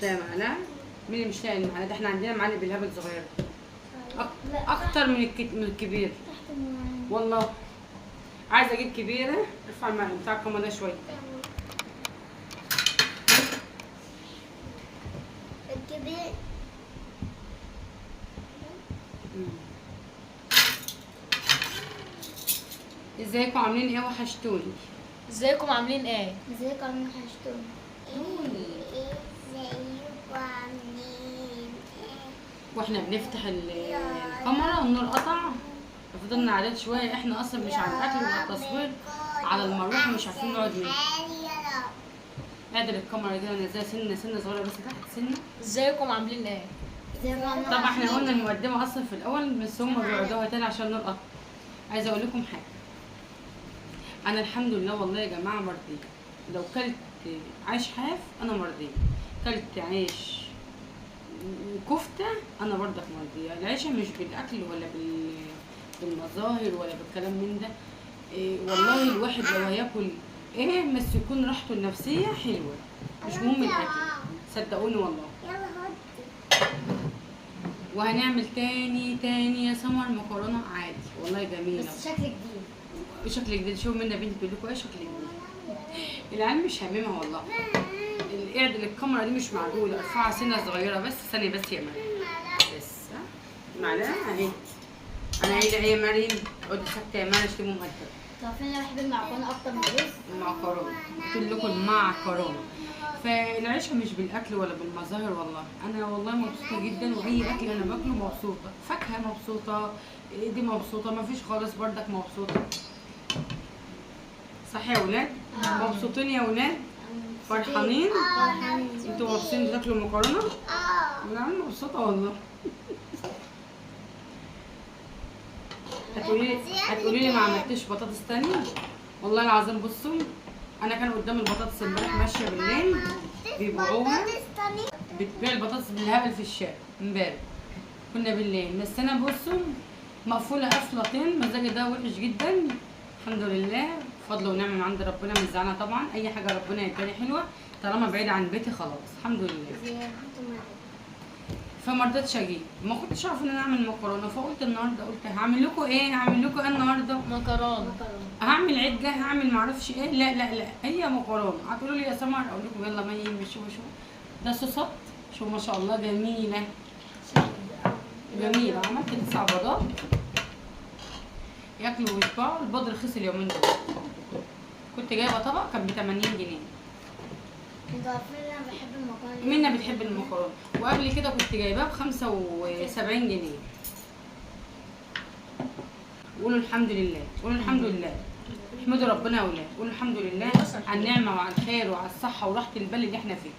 لاقي معلقه؟ مين اللي مش لاقي المعلقه؟ ده احنا عندنا معلقه بالهبل صغيره لا، اكتر من الكبير. تحت المعلقة. والله عايزه اجيب كبيره. ارفع المعلقه بتاع الكاميرا ده شويه. الكبير. ازيكم عاملين ايه؟ وحشتوني. ازيكم عاملين ايه؟ ازيكم عاملين وحشتوني. ازيكم عاملين ايه؟ واحنا بنفتح الكاميرا والنور قطع، فضلنا عادات شويه. احنا اصلا مش على الاكل وعلى التصوير، على المروحه مش عارفين نقعد منها. اعدل الكاميرا كده ونزلها سنه صغيره بس تحت سنه. ازيكم عاملين ايه؟ ازيكم عاملين طبعا احنا قلنا المقدمه اصلا في الاول، بس هم بيقعدوها تاني عشان النور قطع. عايزه اقول لكم حاجه، انا الحمد لله والله يا جماعه مرضيه. لو كلت عيش حاف انا مرضيه، كلت عيش وكفته انا برضك مرضيه. العيشه مش بالاكل ولا بالمظاهر ولا بالكلام من ده. إيه والله الواحد لو هياكل ايه بس يكون راحته النفسيه حلوه، مش مهم الاكل، صدقوني والله. يلا هات. وهنعمل تاني يا سمر مكرونه عادي والله جميله. بس شكل جديد. بشكل جديد. شوف منى بنتي بتقول لكم ايه شكل جديد. العيال مش هاممها والله. اعدل الكاميرا دي مش معدوله، ارفعها سنه صغيره بس. ثانيه بس يا مريم، بس معلقه اهي. انا قايله ايه يا مريم؟ اقعدي ساكته يا مريم، اشتموا مؤدب. تعرفين انا بحب المعجون اكتر من الرز. المعكرونه، قلت لكم المعكرونه. فالعيشه مش بالاكل ولا بالمظاهر والله. انا والله مبسوطه جدا، واي اكل انا باكله مبسوطه. فاكهه مبسوطه، دي مبسوطه، مفيش خالص بردك مبسوطه. صح يا ولاد؟ مبسوطين يا ولاد؟ فرحانين؟ انتوا مبسوطين بتاكلوا مكرونه؟ انا مبسوطه والله. هتقولي لي ما عملتش بطاطس تاني؟ والله العظيم بصوا، انا كان قدام البطاطس امبارح ماشيه بالليل بيبيعوها، بتبيع البطاطس بالهبل في الشارع امبارح. كنا بالليل بس انا بصوا مقفوله قفلتين. مزاجي ده وحش جدا. الحمد لله فضل ونعمه من عند ربنا، مش زعلانه طبعا. اي حاجه ربنا يداني حلوه طالما بعيده عن بيتي خلاص الحمد لله. فما رضيتش اجيب، ما كنتش اعرف ان انا اعمل مكرونه. فقلت النهارده قلت هعمل لكم ايه؟ هعمل لكم ايه النهارده؟ مكرونه. هعمل عجه، هعمل معرفش ايه. لا هي مكرونه. هتقولوا لي يا سمر، اقول لكم يلا ما شو ده صوصات. شو ما شاء الله جميله جميله. عملت 9 بيضات ياكلوا ويشبعوا. البيض رخيص اليومين دول. كنت جايبه طبق كان ب 80 جنيه. انتوا عارفين ان انا بحب المكرونه. منى بتحب المكرونه. وقبل كده كنت جايباه ب 75 جنيه. قولوا الحمد لله، قولوا الحمد لله. احمدوا ربنا يا ولاد، قولوا الحمد لله على النعمه وعلى الخير وعلى الصحه وراحه البال اللي احنا فيه.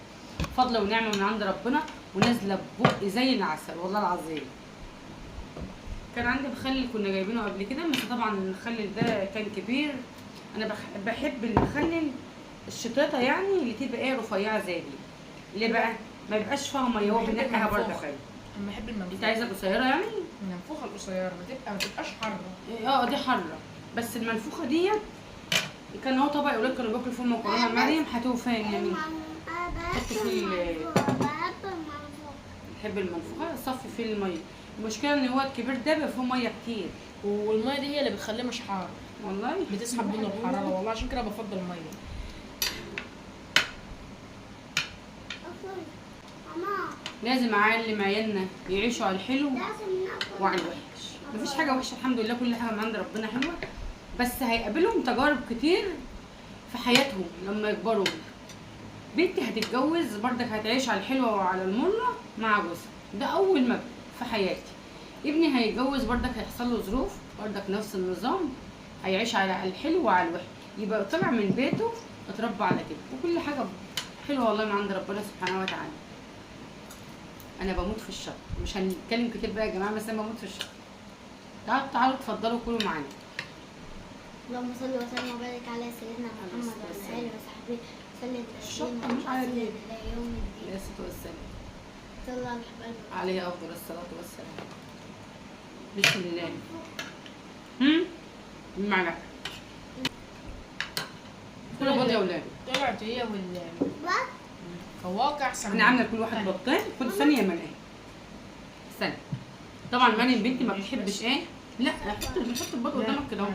فضل ونعمه من عند ربنا، ونازله ببق زي العسل والله العظيم. كان عندي مخلل كنا جايبينه قبل كده، بس طبعا المخلل ده كان كبير. انا بحب المخلل الشطاطه يعني اللي تبقى ايه رفيعه زي دي. ليه بقى؟ ما يبقاش فيها ميه، هو بنكهه برضه خير. انا بحب المنفوخه. انت عايزه قصيره يعني؟ المنفوخه القصيره ما تبقاش حاره. دي حره. بس المنفوخه ديت كان هو طبق اولاد كانوا بياكلوا فيه مكرونه. مريم هاتوه فين يعني؟ حطوا فيه بحب المنفوخه. صفي فيه الميه. المشكله ان هو الكبير ده بيبقى فيه ميه كتير، والميه دي هي اللي بتخليه مش حار، والله بتسحب منه الحراره والله. عشان كده بفضل الميه. لازم اعلم عيالنا يعيشوا على الحلو وعلى الوحش. مفيش حاجه وحشه الحمد لله، كل حاجه من عند ربنا حلوه. بس هيقابلهم تجارب كتير في حياتهم لما يكبروا. بنتي هتتجوز بردك هتعيش على الحلوه وعلى المره مع جوزها، ده اول مبدأ في حياتي. ابني هيتجوز بردك هيحصل له ظروف بردك نفس النظام، هيعيش على الحلو وعلى الوحش. يبقى طلع من بيته اتربى على كده، وكل حاجه حلوه والله من عند ربنا سبحانه وتعالى. انا بموت في الشطه، مش هنتكلم كتير بقى يا جماعه، بس انا بموت في الشطه. تعالوا اتفضلوا كلوا معانا. اللهم صل وسلم وبارك على سيدنا محمد وعلى اله وصحبه وسلم الشطه مش عادي. الى يوم الدين. عليه الصلاه والسلام. صلى الله عليه وسلم. عليه افضل الصلاه والسلام. بسم الله. المعلقه. كلوا بيض يا ولاد. طلعت هي فواكه احسن انا عامله لكل واحد بطين. خد ثانيه يا مريم، ثانيه. طبعا مريم بنتي ما بتحبش ايه، لا حط البيض قدامك كده اهو.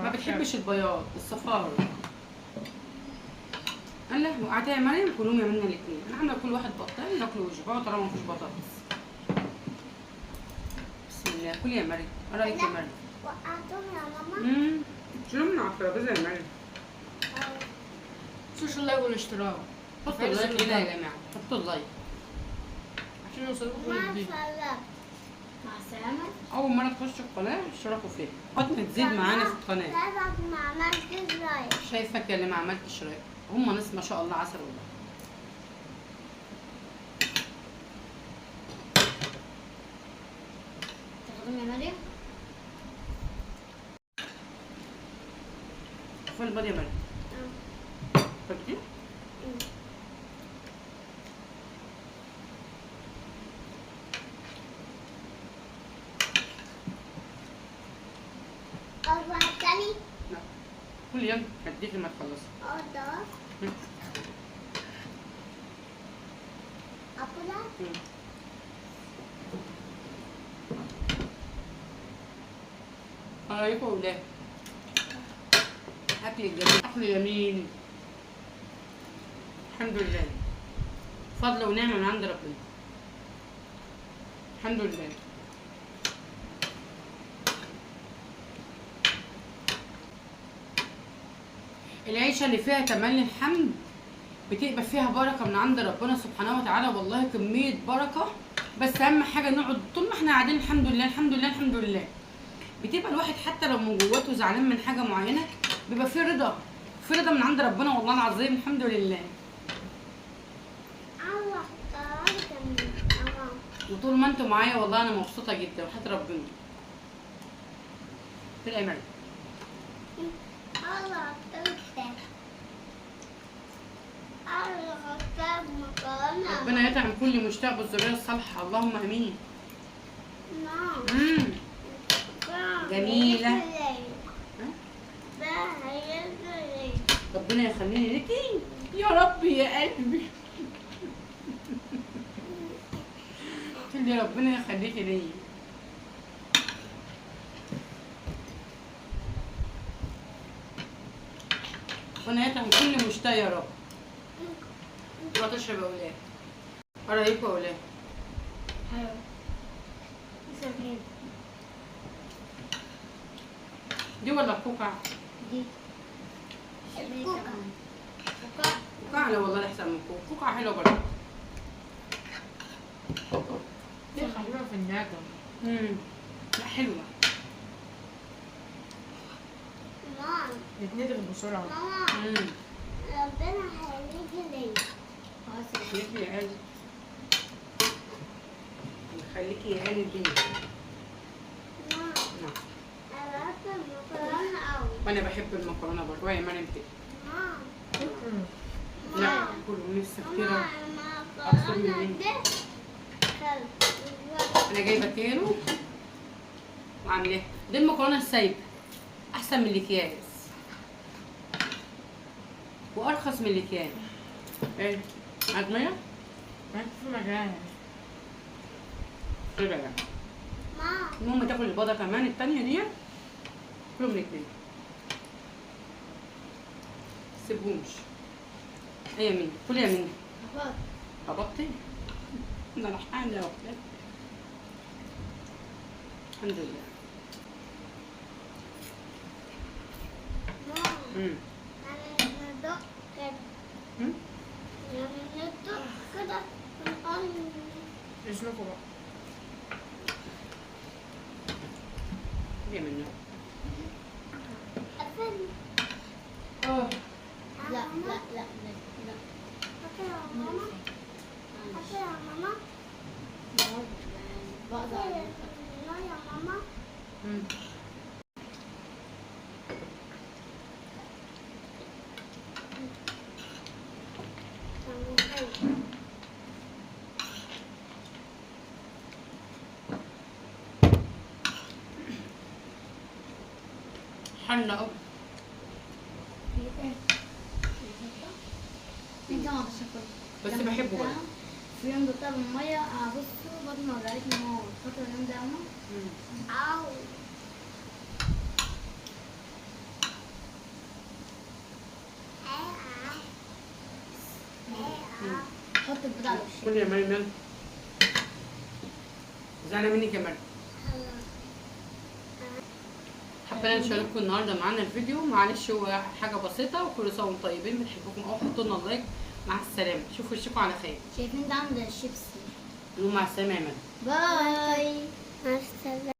ما بتحبش البياض، الصفار. قال له وقعتها يا مريم كلهم يا منا الاثنين. انا عامله لكل واحد بطين ياكلوا ويشبعوا طالما ما فيش بطاطس. بسم الله. كل يا مريم. ايه رايك يا مريم؟ وقعتهم يا ماما. شيلوا من على الترابيزه يا مريم. مش اللايك والاشتراك حطوا اللايك هنا يا جماعه، حطوا اللايك عشان يوصلوكم كل مع جديد. السلامة. مع السلامة. اول مره تخشوا القناه اشتركوا فيها، فاطمه تزيد معانا في القناه. تعرف ما عملتش لايك. شايفك يا اللي ما عملتش لايك. هم ناس ما شاء الله عسل والله. تاخدهم يا مريم؟ فين البيض يا مريم؟ فاكرين؟ أول واحد تاني. لا كل يوم هديك لما تخلصي. ده. أكلها. رايكم ولاد؟ اكل جميل، اكل جميل الحمد لله، فضل ونعمه من عند ربنا الحمد لله. العيشه اللي فيها تملي الحمد بتبقى فيها بركه من عند ربنا سبحانه وتعالى، والله كميه بركه. بس اهم حاجه نقعد طول ما احنا قاعدين الحمد لله الحمد لله الحمد لله. بتبقى الواحد حتى لو من جواته زعلان من حاجه معينه بيبقى في رضا، في رضا من عند ربنا والله العظيم الحمد لله. وطول ما انتوا معايا والله انا مبسوطه جدا وحياة ربنا. في الامل. ربنا يطعم كل مشتاق بالذريه الصالحه اللهم امين. جميله. ربنا يخليني ليكي يا رب يا قلبي. اللي ربنا يخليكي ليا. ربنا يطعم كل مشتاق يا رب. تروح تشرب يا ولاد. ايه رايكم يا ولاد؟ حلو. دي ولا الكوكا؟ دي. الكوكا. كوكا انا والله احسن من كوكا، كوكا حلوه برضه. دي خلينا في النادم. لا حلوه. ماما. بتندغ بسرعة. ماما. ربنا هيخليكي ليا. خليكي يا قلبي. خليكي يا قلبي البنت. ماما. نعم. أنا بحب المكرونة أوي. وانا بحب المكرونه برضه وهي مريم كده. ماما. لا كله نفسي كتير. المكرونة دي انا جايبه كيلو وعاملاها. دي المكرونه السايبه احسن من الاكياس وارخص من الاكياس. ايه عايز ميه؟ في مجال. ايه بقى؟ ماما. المهم تاكل البيضه كمان التانيه دي كلهم الاثنين سيبهمش. ايه يا مين؟ كل يا مين؟ هبطي؟ ده انا حامله يا اختي الحمد لله. ماما. أنا ندق كده. لما ندق كده بنقول اسمكوا بقى. ليه منه؟ أفل. لا لا لا لا. أفل يا ماما. أفل يا ماما. بقدر. لا يا ماما. حلة أوي. انت ما تشكل. بس لما بحبه دقتها، برضه. في يوم دقتها بالمية بصوا بطني وجعتني موت. فاكرة اليوم ده يا ماما؟ مم. أو مم. حط البيض على وشك. كل يا مريم يلا. زعلانه منك يا مريم. حبينا نشارككم النهارده معانا الفيديو، معلش هو حاجه بسيطه، وكل سنه وانتم طيبين، بنحبكم قوي، حطوا لنا لايك. مع السلامه، شوفوا وشكم على خير. شايفين ده عند الشيبسي. مع السلامه يا مريم. باي. مع السلامة.